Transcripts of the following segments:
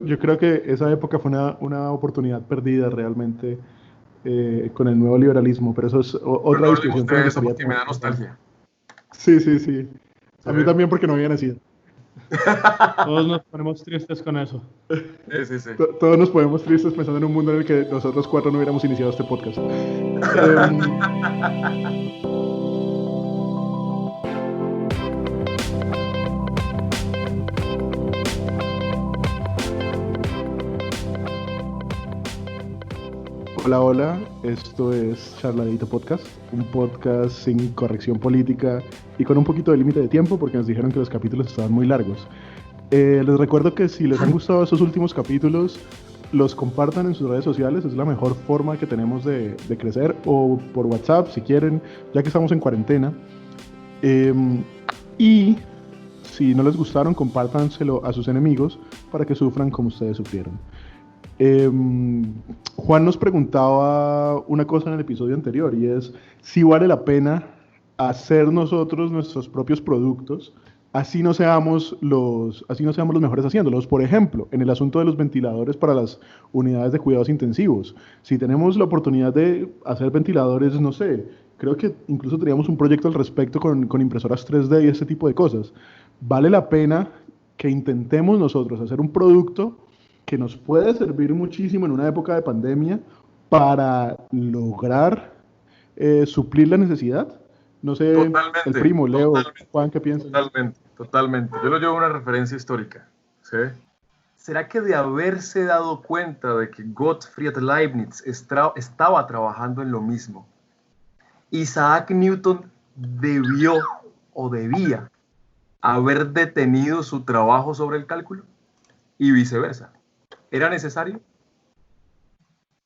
yo creo que esa época fue una oportunidad perdida realmente con el nuevo liberalismo, pero eso es Pero otra no hablemos discusión que me de eso gustaría porque me tener da más adelante. nostalgia. Sí, sí, sí. ¿Sí? A mí también porque no había nacido. Todos nos ponemos tristes con eso. Sí, sí, sí. Todos nos ponemos tristes pensando en un mundo en el que nosotros cuatro no hubiéramos iniciado este podcast. Em, Hola, hola, esto es Charladito Podcast, un podcast sin corrección política y con un poquito de límite de tiempo porque nos dijeron que los capítulos estaban muy largos. Les recuerdo que si les han gustado esos últimos capítulos, los compartan en sus redes sociales, es la mejor forma que tenemos de crecer, o por WhatsApp si quieren, ya que estamos en cuarentena. Y si no les gustaron, compártanselo a sus enemigos para que sufran como ustedes sufrieron. Juan nos preguntaba una cosa en el episodio anterior y es si vale la pena hacer nosotros nuestros propios productos, así no seamos los mejores haciéndolos. Por ejemplo, en el asunto de los ventiladores para las unidades de cuidados intensivos. Si tenemos la oportunidad de hacer ventiladores, no sé, creo que incluso teníamos un proyecto al respecto con impresoras 3D y ese tipo de cosas. Vale la pena que intentemos nosotros hacer un producto que nos puede servir muchísimo en una época de pandemia para lograr suplir la necesidad. No sé, el Totalmente, primo, Leo, totalmente, Juan, ¿qué piensan? totalmente, totalmente. Yo lo llevo a una referencia histórica. ¿Sí? ¿Será que de haberse dado cuenta de que Gottfried Leibniz estaba trabajando en lo mismo, Isaac Newton debió o debía haber detenido su trabajo sobre el cálculo? Y viceversa. ¿Era necesario?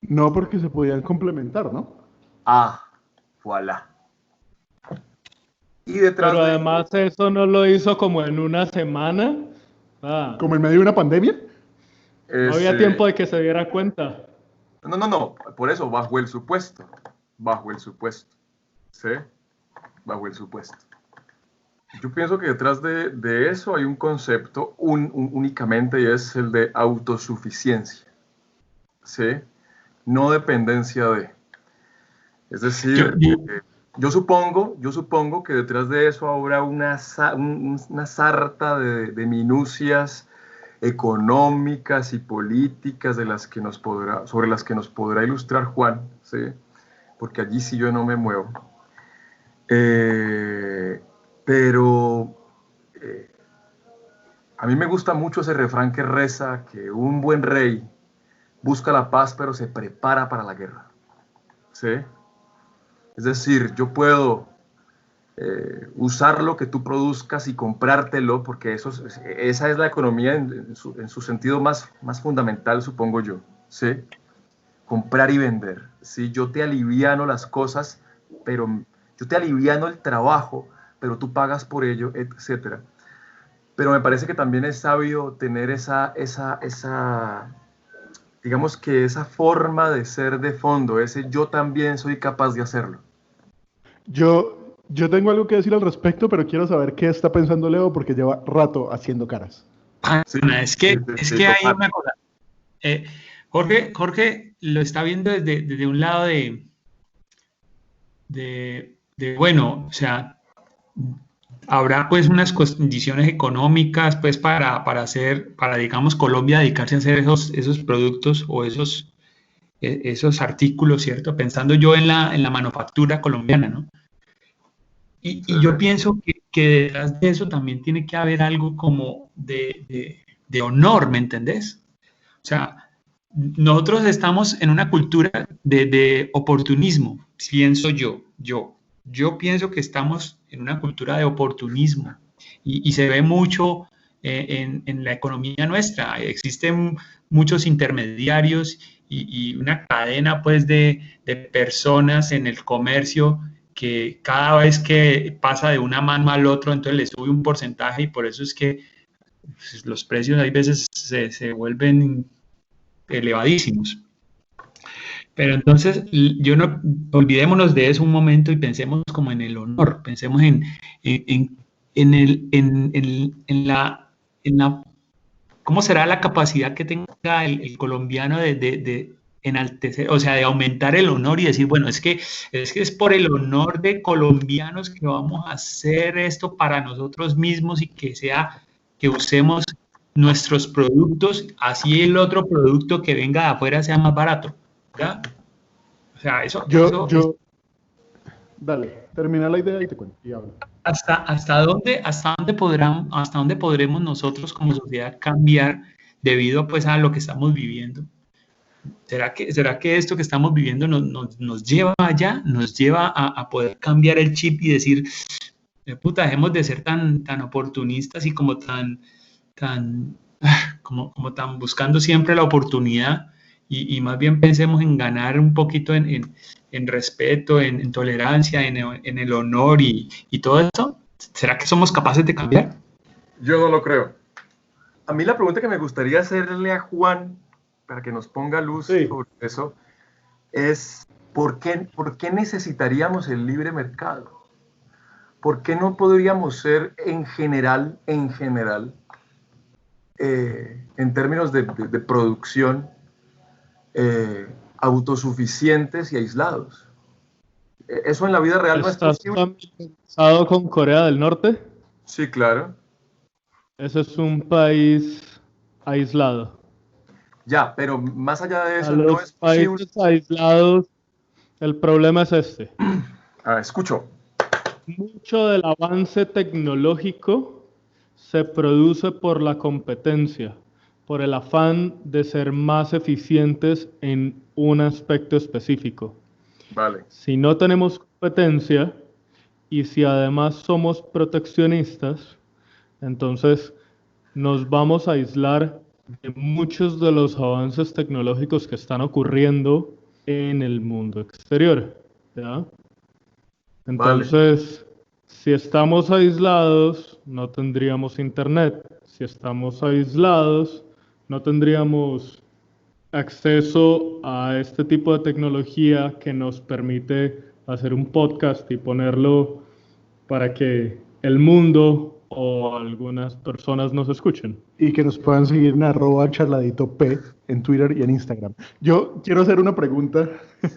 No, porque se podían complementar, ¿no? Ah, voilà. Y detrás Pero de... además eso no lo hizo como en una semana. Ah, Como en medio de una pandemia. no Es, había tiempo de que se diera cuenta. no, por eso, bajo el supuesto, ¿sí? Bajo el supuesto. Yo pienso que detrás de eso hay un concepto únicamente y es el de autosuficiencia, ¿sí? No dependencia de. Es decir, yo supongo que detrás de eso habrá una sarta de minucias económicas y políticas sobre las que nos podrá ilustrar Juan, ¿sí? Porque allí sí yo no me muevo. Pero a mí me gusta mucho ese refrán que reza que un buen rey busca la paz pero se prepara para la guerra, ¿sí? Es decir, yo puedo usar lo que tú produzcas y comprártelo, porque esa es la economía en su sentido más fundamental, supongo yo, ¿sí? Comprar y vender, ¿sí? Yo te aliviano las cosas, pero yo te aliviano el trabajo, pero tú pagas por ello, etcétera. Pero me parece que también es sabio tener digamos que esa forma de ser de fondo, ese yo también soy capaz de hacerlo. Yo tengo algo que decir al respecto, pero quiero saber qué está pensando Leo porque lleva rato haciendo caras. Sí, Es que, sí, hay total. una cosa. Jorge lo está viendo desde un lado bueno, o sea, habrá pues unas condiciones económicas pues para digamos, Colombia dedicarse a hacer esos productos o esos artículos, ¿cierto? Pensando yo en la manufactura colombiana, ¿no? Y yo pienso que detrás de eso también tiene que haber algo como de honor, ¿me entendés? O sea, nosotros estamos en una cultura de oportunismo, pienso yo pienso que estamos en una cultura de oportunismo y se ve mucho en la economía nuestra. Existen muchos intermediarios y una cadena pues de personas en el comercio que cada vez que pasa de una mano al otro, entonces le sube un porcentaje y por eso es que pues, los precios hay veces se vuelven elevadísimos. Pero entonces, yo no, olvidémonos de eso un momento y pensemos como en el honor, pensemos en la ¿cómo será la capacidad que tenga el colombiano de enaltecer, o sea, de aumentar el honor y decir, bueno, es que es por el honor de colombianos que vamos a hacer esto para nosotros mismos y que usemos nuestros productos, así el otro producto que venga de afuera sea más barato, ¿ya? O sea, Dale, termina la idea y te cuento y hablo. ¿Hasta dónde podremos nosotros como sociedad cambiar debido pues a lo que estamos viviendo? ¿Será que esto que estamos viviendo nos lleva allá, nos lleva a poder cambiar el chip y decir, puta, dejemos de ser tan oportunistas y como tan buscando siempre la oportunidad y más bien pensemos en ganar un poquito en respeto, en tolerancia, en el honor y todo eso? ¿Será que somos capaces de cambiar? Yo no lo creo. A mí la pregunta que me gustaría hacerle a Juan, para que nos ponga luz sobre eso, es ¿por qué necesitaríamos el libre mercado? ¿Por qué no podríamos ser en general, en términos de producción, autosuficientes y aislados? ¿Eso en la vida real no es posible? ¿Estás familiarizado con Corea del Norte? Sí, claro. Ese es un país aislado. Ya, pero más allá de eso, A no los es posible. países aislados, el problema es este. Escucho. Mucho del avance tecnológico se produce por la competencia, por el afán de ser más eficientes en un aspecto específico. Vale. Si no tenemos competencia y si además somos proteccionistas, entonces nos vamos a aislar de muchos de los avances tecnológicos que están ocurriendo en el mundo exterior, ¿ya? Entonces, si estamos aislados, no tendríamos internet. Si estamos aislados, no tendríamos acceso a este tipo de tecnología que nos permite hacer un podcast y ponerlo para que el mundo o algunas personas nos escuchen. Y que nos puedan seguir en @charladitop en Twitter y en Instagram. Yo quiero hacer una pregunta.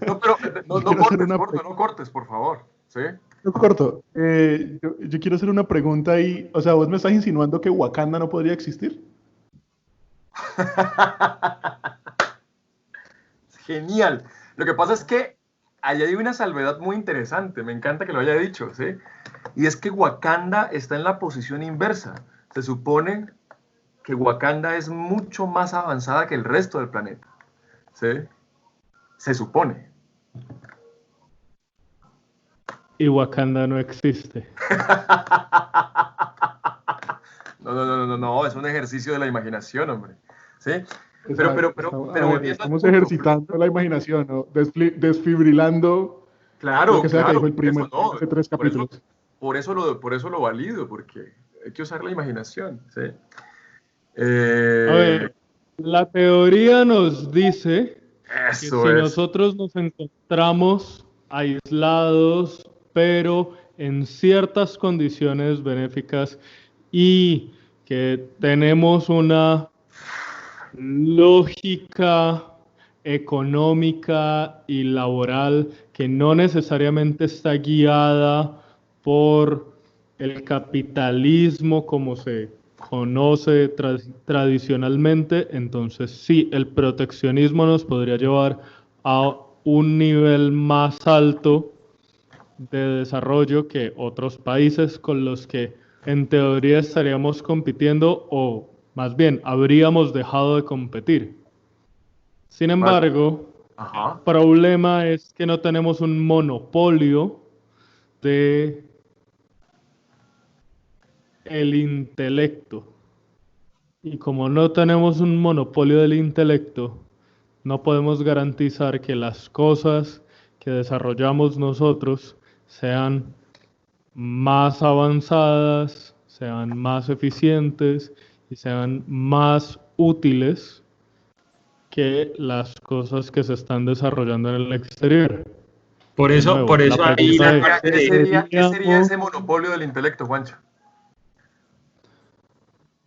No, pero no cortes, por favor. ¿Sí? No corto. Yo quiero hacer una pregunta y, o sea, ¿vos me estás insinuando que Wakanda no podría existir? Genial. Lo que pasa es que allá hay una salvedad muy interesante. Me encanta que lo haya dicho, ¿sí? Y es que Wakanda está en la posición inversa. Se supone que Wakanda es mucho más avanzada que el resto del planeta. ¿Sí? Se supone. Y Wakanda no existe. No, es un ejercicio de la imaginación, hombre. ¿Sí? Pero estamos ejercitando la imaginación, ¿no? Desfibrilando lo que sea que dijo el primo hace 3 capítulos. Por eso lo valido, porque hay que usar la imaginación, ¿sí? A ver, la teoría nos dice que si nosotros nos encontramos aislados, pero en ciertas condiciones benéficas y que tenemos una lógica económica y laboral que no necesariamente está guiada por el capitalismo como se conoce tradicionalmente, entonces sí, el proteccionismo nos podría llevar a un nivel más alto de desarrollo que otros países con los que en teoría estaríamos compitiendo o más bien habríamos dejado de competir. Sin embargo, el problema es que no tenemos un monopolio de el intelecto. Y como no tenemos un monopolio del intelecto, no podemos garantizar que las cosas que desarrollamos nosotros sean más avanzadas, sean más eficientes y sean más útiles que las cosas que se están desarrollando en el exterior. Por eso ahí ¿Qué sería ese monopolio del intelecto, Juancho?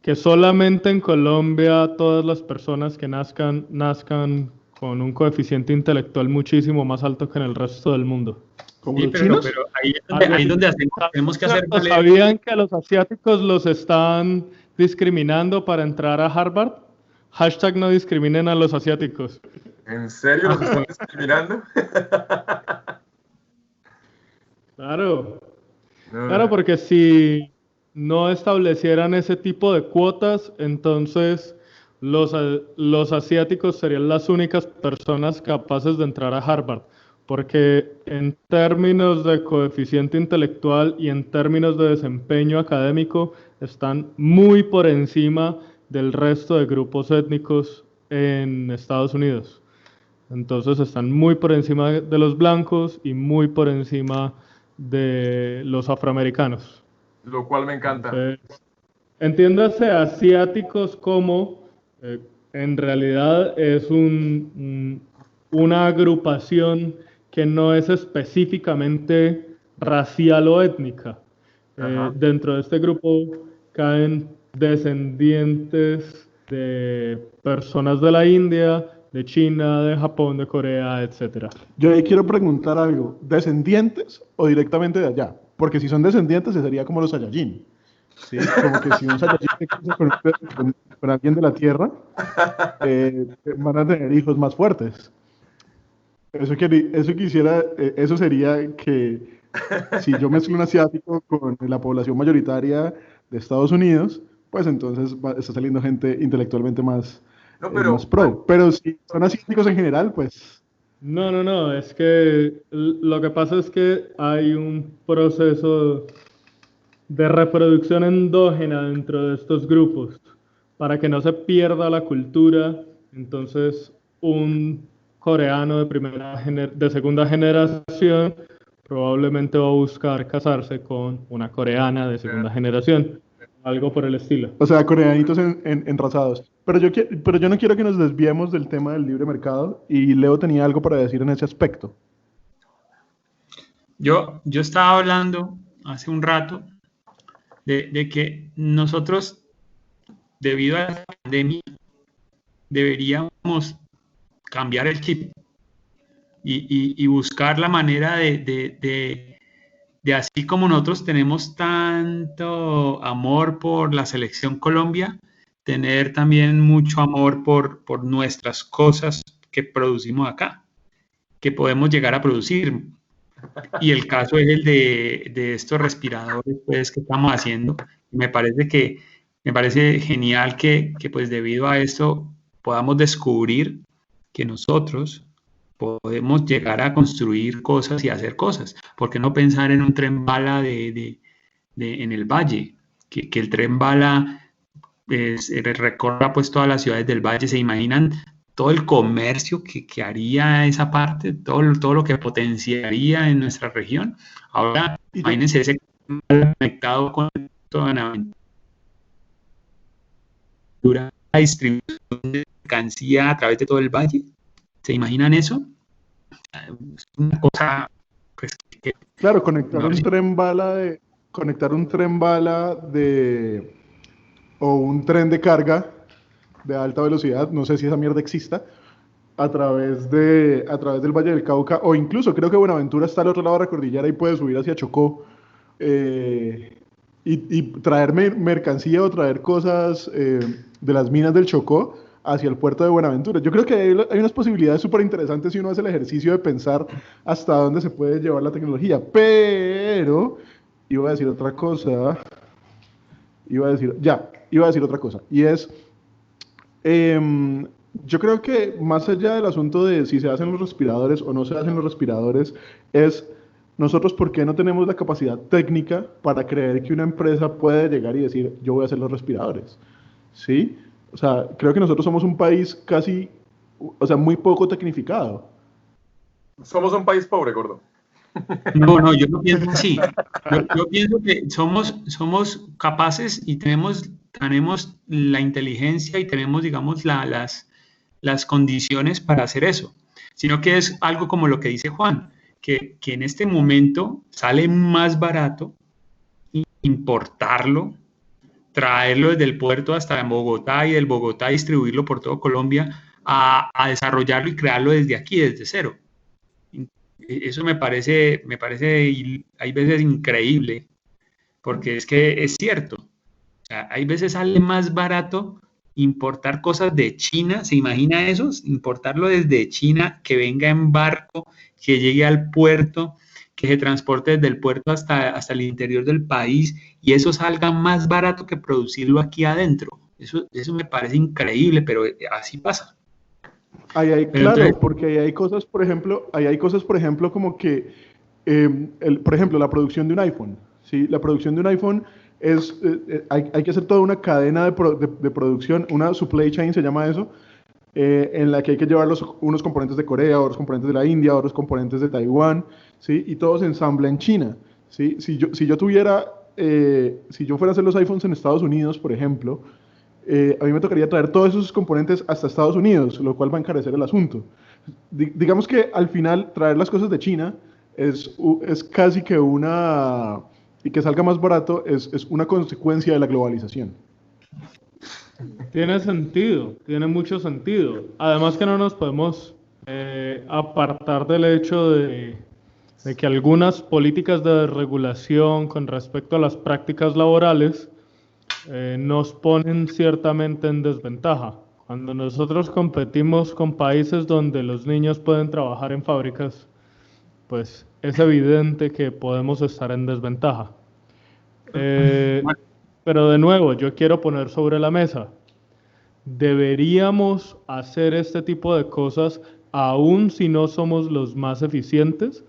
que solamente en Colombia todas las personas que nazcan con un coeficiente intelectual muchísimo más alto que en el resto del mundo. ¿Como Sí, los chinos? pero ahí es donde tenemos que hacer valer. ¿Sabían que a los asiáticos los están discriminando para entrar a Harvard? Hashtag no discriminen a los asiáticos. ¿En serio los están discriminando? Claro, No. claro, porque si no establecieran ese tipo de cuotas, entonces los asiáticos serían las únicas personas capaces de entrar a Harvard, porque en términos de coeficiente intelectual y en términos de desempeño académico están muy por encima del resto de grupos étnicos en Estados Unidos. Entonces están muy por encima de los blancos y muy por encima de los afroamericanos. Lo cual me encanta. Entonces, entiéndase asiáticos como en realidad es una agrupación que no es específicamente racial o étnica. Dentro de este grupo caen descendientes de personas de la India, de China, de Japón, de Corea, etc. Yo ahí quiero preguntar algo. ¿Descendientes o directamente de allá? Porque si son descendientes, sería como los Saiyajin. ¿Sí? Como que si un Saiyajin se casa con alguien de la Tierra, van a tener hijos más fuertes. Eso sería que si yo mezclo un asiático con la población mayoritaria de Estados Unidos, pues entonces está saliendo gente intelectualmente más, No, más pro. Pero si son asiáticos en general, pues... No, es que lo que pasa es que hay un proceso de reproducción endógena dentro de estos grupos para que no se pierda la cultura. Entonces, un coreano de segunda generación probablemente va a buscar casarse con una coreana de segunda generación, algo por el estilo. O sea, coreanitos enrazados. Pero yo no quiero que nos desviemos del tema del libre mercado, y Leo tenía algo para decir en ese aspecto. Yo estaba hablando hace un rato de que nosotros, debido a la pandemia, deberíamos cambiar el chip y buscar la manera de así como nosotros tenemos tanto amor por la selección Colombia, tener también mucho amor por nuestras cosas que producimos acá, que podemos llegar a producir. Y el caso es el de estos respiradores, pues, que estamos haciendo. Me parece genial que pues debido a esto podamos descubrir que nosotros podemos llegar a construir cosas y hacer cosas. ¿Por qué no pensar en un tren bala en el Valle? Que el tren bala recorra pues todas las ciudades del Valle. ¿Se imaginan todo el comercio que haría esa parte? Todo lo que potenciaría en nuestra región. Ahora, imagínense ese conectado con toda la distribución de mercancía a través de todo el Valle. ¿Se imaginan eso? Es una cosa, pues, claro, conectar un tren bala o un tren de carga de alta velocidad, no sé si esa mierda exista, a través del Valle del Cauca, o incluso creo que Buenaventura está al otro lado de la cordillera y puede subir hacia Chocó, y traer mercancía o traer cosas de las minas del Chocó hacia el puerto de Buenaventura. Yo creo que hay unas posibilidades súper interesantes si uno hace el ejercicio de pensar hasta dónde se puede llevar la tecnología. Pero iba a decir otra cosa. Iba a decir otra cosa. Y es, yo creo que más allá del asunto de si se hacen los respiradores o no se hacen los respiradores, es nosotros por qué no tenemos la capacidad técnica para creer que una empresa puede llegar y decir, yo voy a hacer los respiradores. ¿Sí? O sea, creo que nosotros somos un país muy poco tecnificado. Somos un país pobre, gordo. No, yo no pienso así. Yo pienso que somos capaces y tenemos la inteligencia y tenemos, digamos, las condiciones para hacer eso. Sino que es algo como lo que dice Juan, que en este momento sale más barato importarlo traerlo desde el puerto hasta Bogotá y del Bogotá distribuirlo por todo Colombia a desarrollarlo y crearlo desde aquí, desde cero. Eso me parece, hay veces increíble, porque es que es cierto. O sea, hay veces sale más barato importar cosas de China, ¿se imagina eso? Importarlo desde China, que venga en barco, que llegue al puerto, que se transporte desde el puerto hasta el interior del país y eso salga más barato que producirlo aquí adentro. Eso me parece increíble, pero así pasa. Claro, entonces, porque ahí hay cosas, por ejemplo, como que, por ejemplo, la producción de un iPhone, ¿sí? La producción de un iPhone hay que hacer toda una cadena de producción, una supply chain se llama eso, en la que hay que llevar unos componentes de Corea, otros componentes de la India, otros componentes de Taiwán, ¿sí? Y todo se ensambla en China, ¿sí? Si yo fuera a hacer los iPhones en Estados Unidos, por ejemplo, a mí me tocaría traer todos esos componentes hasta Estados Unidos, lo cual va a encarecer el asunto. Digamos que al final traer las cosas de China es casi que y que salga más barato es una consecuencia de la globalización. Tiene sentido, tiene mucho sentido. Además que no nos podemos apartar del hecho de que algunas políticas de regulación con respecto a las prácticas laborales nos ponen ciertamente en desventaja. Cuando nosotros competimos con países donde los niños pueden trabajar en fábricas, pues es evidente que podemos estar en desventaja. Pero de nuevo, yo quiero poner sobre la mesa, ¿deberíamos hacer este tipo de cosas aún si no somos los más eficientes?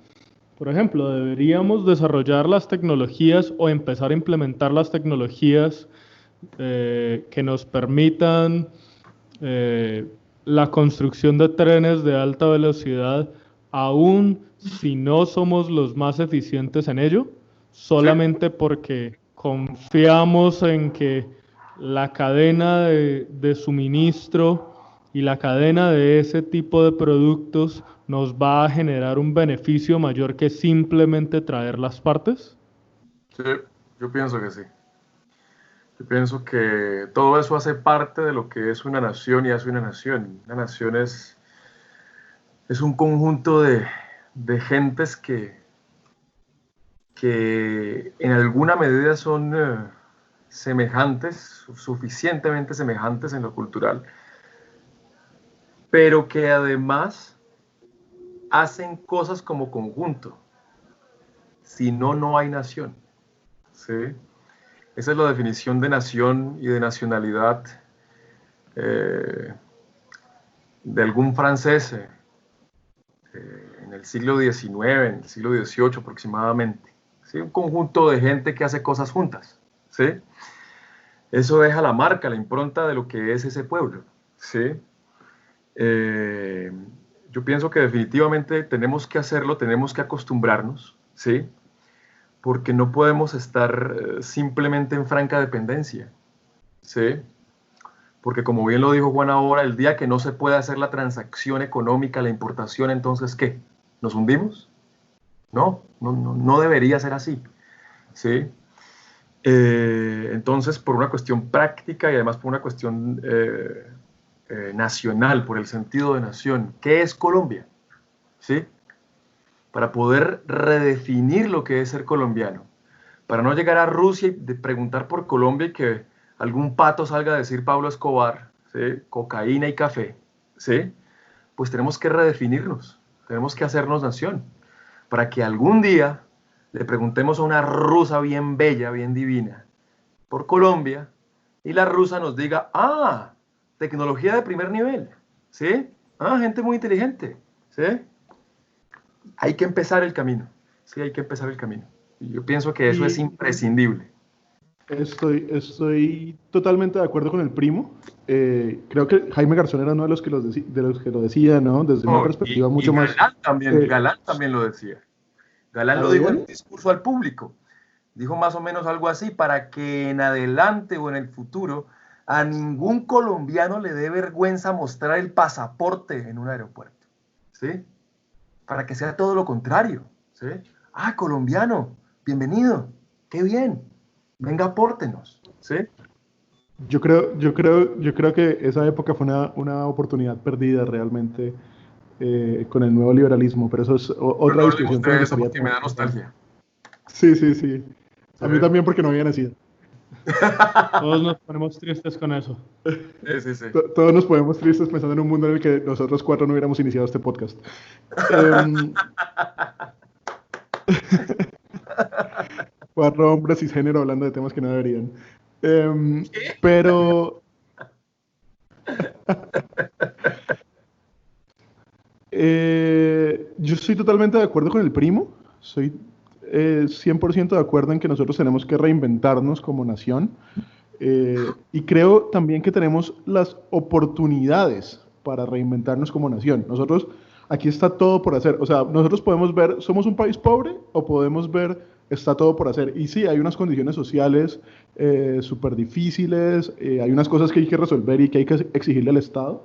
Por ejemplo, ¿deberíamos desarrollar las tecnologías o empezar a implementar las tecnologías que nos permitan la construcción de trenes de alta velocidad, aún si no somos los más eficientes en ello, solamente porque confiamos en que la cadena de suministro y la cadena de ese tipo de productos nos va a generar un beneficio mayor que simplemente traer las partes? Sí, yo pienso que sí. Yo pienso que todo eso hace parte de lo que es una nación y hace una nación. Una nación es un conjunto de gentes que en alguna medida son semejantes, suficientemente semejantes en lo cultural, pero que además hacen cosas como conjunto. Si no, no hay nación. ¿Sí? Esa es la definición de nación y de nacionalidad de algún francés en el siglo XIX, en el siglo XVIII aproximadamente. ¿Sí? Un conjunto de gente que hace cosas juntas. ¿Sí? Eso deja la marca, la impronta de lo que es ese pueblo. ¿Sí? Yo pienso que definitivamente tenemos que hacerlo, tenemos que acostumbrarnos, ¿sí? Porque no podemos estar simplemente en franca dependencia, ¿sí? Porque como bien lo dijo Juan ahora, el día que no se pueda hacer la transacción económica, la importación, entonces ¿qué? ¿Nos hundimos? No debería ser así, ¿sí? Entonces, por una cuestión práctica y además por una cuestión nacional, por el sentido de nación, ¿qué es Colombia? ¿Sí? Para poder redefinir lo que es ser colombiano, para no llegar a Rusia y preguntar por Colombia y que algún pato salga a decir Pablo Escobar, ¿sí? Cocaína y café, ¿sí? Pues tenemos que redefinirnos, tenemos que hacernos nación, para que algún día le preguntemos a una rusa bien bella, bien divina, por Colombia, y la rusa nos diga, tecnología de primer nivel, ¿sí? Gente muy inteligente, ¿sí? Hay que empezar el camino, sí, hay que empezar el camino. Y yo pienso que eso es imprescindible. Estoy totalmente de acuerdo con el primo. Creo que Jaime Garzón era uno de los que lo decía, ¿no? Desde una perspectiva mucho más... Galán también lo decía. Galán lo dijo en un discurso al público. Dijo más o menos algo así, para que en adelante o en el futuro a ningún colombiano le dé vergüenza mostrar el pasaporte en un aeropuerto, ¿sí? Para que sea todo lo contrario, ¿sí? Colombiano, bienvenido, qué bien, venga, apórtenos, ¿sí? Yo creo que esa época fue una oportunidad perdida realmente con el nuevo liberalismo, pero eso es Pero otra no hablemos discusión que me de eso gustaría porque me tener. da nostalgia. Sí, sí, sí. ¿Sí? A mí también porque no había nacido. Todos nos ponemos tristes con eso. Sí, sí, sí. Todos nos ponemos tristes pensando en un mundo en el que nosotros cuatro no hubiéramos iniciado este podcast. Em, Cuatro hombres cisgénero hablando de temas que no deberían. Em, pero yo estoy totalmente de acuerdo con el primo. Soy 100% de acuerdo en que nosotros tenemos que reinventarnos como nación. Y creo también que tenemos las oportunidades para reinventarnos como nación. Nosotros, aquí está todo por hacer. O sea, nosotros podemos ver, somos un país pobre o podemos ver, está todo por hacer. Y sí, hay unas condiciones sociales súper difíciles, hay unas cosas que hay que resolver y que hay que exigirle al Estado,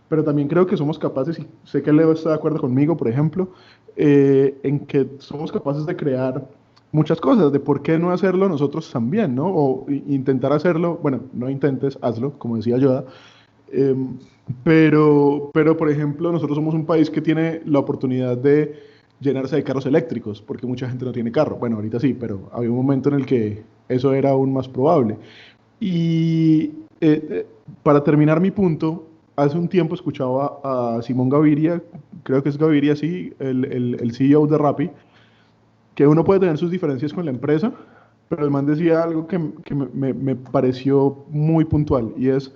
pero también creo que somos capaces, y sé que Leo está de acuerdo conmigo, por ejemplo, en que somos capaces de crear muchas cosas, de por qué no hacerlo nosotros también, ¿no? O intentar hacerlo, bueno, no intentes, hazlo, como decía Yoda. Eh, pero, por ejemplo, nosotros somos un país que tiene la oportunidad de llenarse de carros eléctricos, porque mucha gente no tiene carro. Bueno, ahorita sí, pero había un momento en el que eso era aún más probable. Y para terminar mi punto, hace un tiempo escuchaba a Simón Gaviria, creo que es Gaviria, sí, el CEO de Rappi, que uno puede tener sus diferencias con la empresa, pero el man decía algo que me pareció muy puntual y es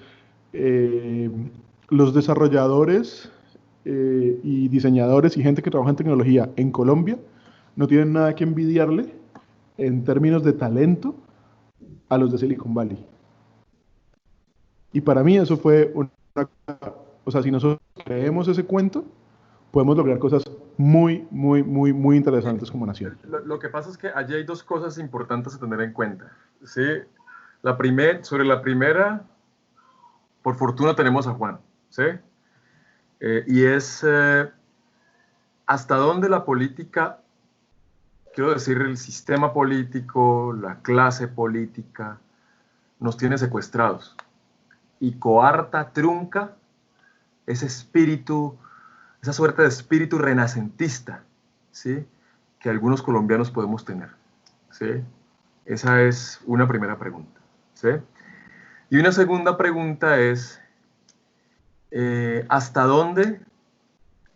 eh, los desarrolladores y diseñadores y gente que trabaja en tecnología en Colombia no tienen nada que envidiarle en términos de talento a los de Silicon Valley. Y para mí eso fue o sea, si nosotros creemos ese cuento, podemos lograr cosas muy, muy, muy, muy interesantes como nación. Lo que pasa es que allí hay dos cosas importantes a tener en cuenta. ¿Sí? Sobre la primera, por fortuna tenemos a Juan. ¿Sí? Y es hasta dónde la política, quiero decir, el sistema político, la clase política, nos tiene secuestrados y coarta, trunca ese espíritu, esa suerte de espíritu renacentista, ¿sí? Que algunos colombianos podemos tener, ¿sí? Esa es una primera pregunta, ¿sí? Y una segunda pregunta es, ¿hasta dónde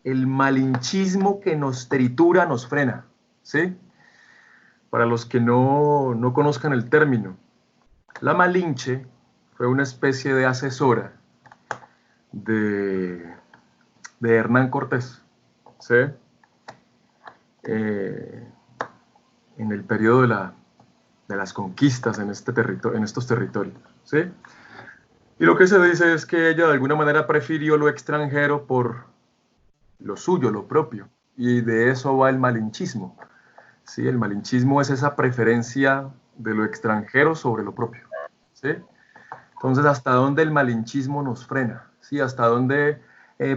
el malinchismo que nos tritura nos frena? ¿Sí? Para los que no conozcan el término, la Malinche fue una especie de asesora de Hernán Cortés, ¿sí? En el periodo de las conquistas en estos territorios, ¿sí? Y lo que se dice es que ella de alguna manera prefirió lo extranjero por lo suyo, lo propio, y de eso va el malinchismo, ¿sí? El malinchismo es esa preferencia de lo extranjero sobre lo propio, ¿sí? Entonces, ¿hasta dónde el malinchismo nos frena? ¿Sí? ¿Hasta dónde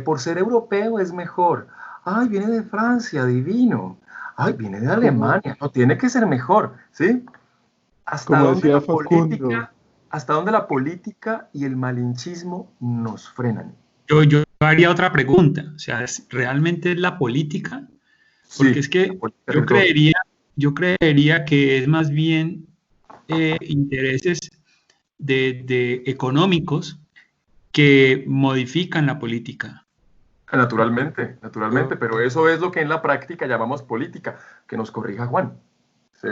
por ser europeo es mejor? Ay, viene de Francia, divino. Ay, viene de Alemania, no tiene que ser mejor, ¿sí? ¿Hasta Como dónde decía la Facundo, política, hasta dónde la política y el malinchismo nos frenan? Yo haría otra pregunta, o sea, ¿realmente es la política? Porque Sí, es que la política es en todo. yo creería que es más bien intereses de económicos que modifican la política. Naturalmente, naturalmente, Yo, pero eso es lo que en la práctica llamamos política, que nos corrija Juan, ¿sí?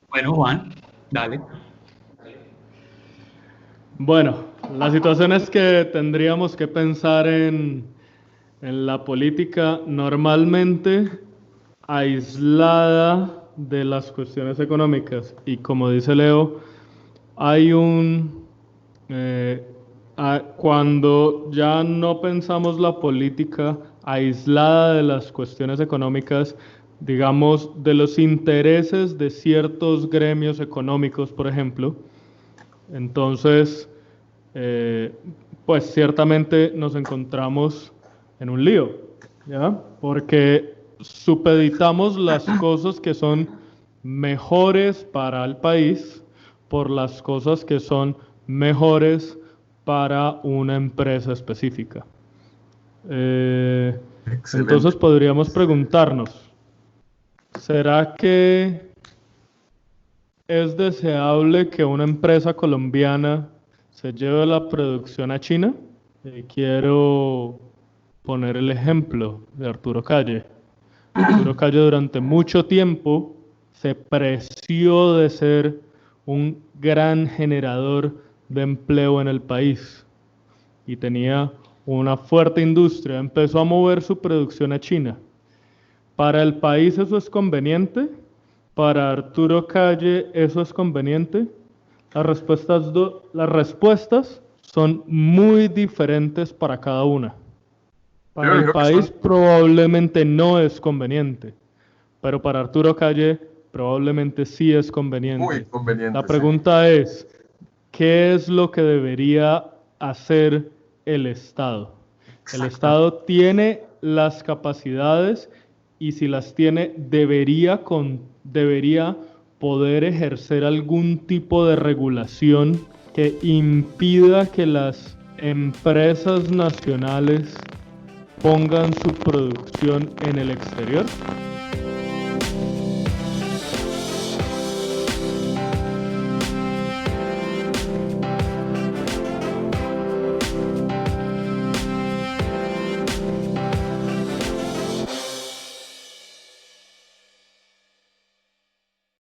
Bueno, Juan, dale. bueno, la situación es que tendríamos que pensar en la política normalmente aislada de las cuestiones económicas. Y como dice Leo, hay cuando ya no pensamos la política aislada de las cuestiones económicas, digamos, de los intereses de ciertos gremios económicos, por ejemplo, entonces, eh, pues ciertamente nos encontramos en un lío, ¿ya? Porque supeditamos las cosas que son mejores para el país por las cosas que son mejores para una empresa específica. Entonces podríamos preguntarnos, ¿será que es deseable que una empresa colombiana se lleve la producción a China? Quiero poner el ejemplo de Arturo Calle. Arturo Calle durante mucho tiempo se preció de ser un gran generador de empleo en el país y tenía una fuerte industria. Empezó a mover su producción a China. ¿Para el país eso es conveniente? ¿Para Arturo Calle eso es conveniente? Las respuestas son muy diferentes para cada una. Para el país probablemente no es conveniente, pero para Arturo Calle probablemente sí es conveniente. Muy conveniente. La pregunta es, ¿qué es lo que debería hacer el Estado? El Estado tiene las capacidades y si las tiene, debería poder ejercer algún tipo de regulación que impida que las empresas nacionales pongan su producción en el exterior.